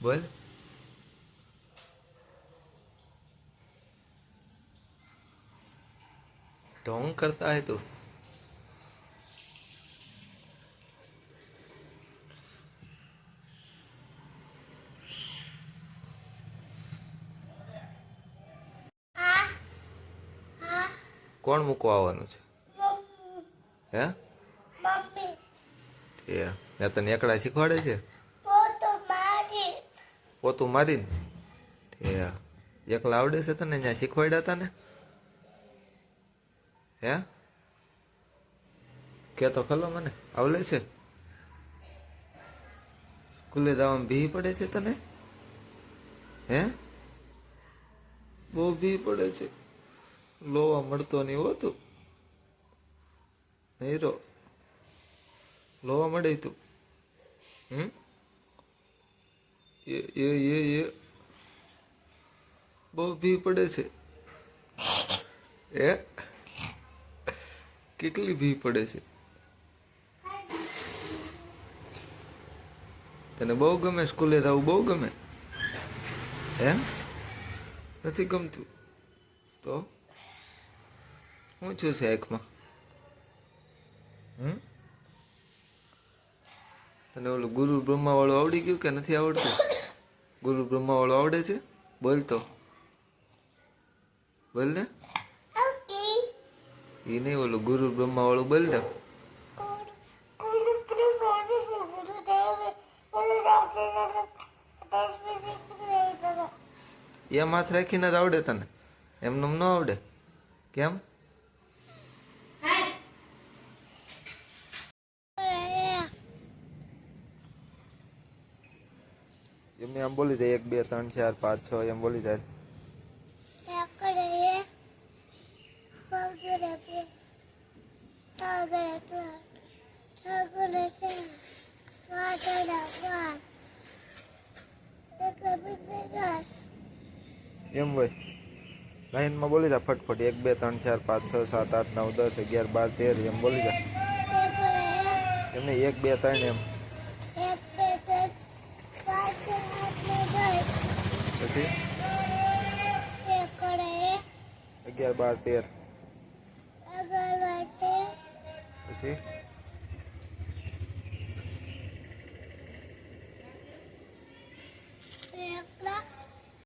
बोल। ढोंग करता है तू। કોણ મૂકવા આવવાનું છે? હે? મેં તને એકડા શીખવાડે છે? પોતું મારીને એકલા આવડે છે તને? ત્યાં શીખવાડ્યા હતા ને? હે? કે તો ખલો મને આવડે છે? સ્કૂલે જવામાં ભી પડે છે તને? હે? બહુ ભી પડે છે. લોવા મળતો નહીં હોતું હીરો. લોવા મળે તું. એ બહુ ભી પડે છે. એ કેટલી ભી પડે છે? તને બહુ ગમે સ્કૂલે જવું? બહુ ગમે? હે? નથી ગમતું તો શું છું છે આંખમાં? તને ઓલું ગુરુ બ્રહ્મા વાળું આવડી ગયું કે નથી આવડતું? ગુરુ બ્રહ્મા વાળું આવડે છે? બોલ તો, બોલ ને. એ નહીં, ઓલું ગુરુ બ્રહ્મા વાળું બોલ ને. એમ હાથ રાખીને જ આવડે તને? એમને ન આવડે? કેમ? એમને આમ બોલી જાય 1 2 3 4 5 6 એમ બોલી જાય. એમ હોય લાઈનમાં બોલી જા ફટફટ 1 2 3 4 5 6 7 8 9 10 11 12 13 એમ બોલી જા. એમને 1 2 3 એમ. પછી 11 12 13 પછી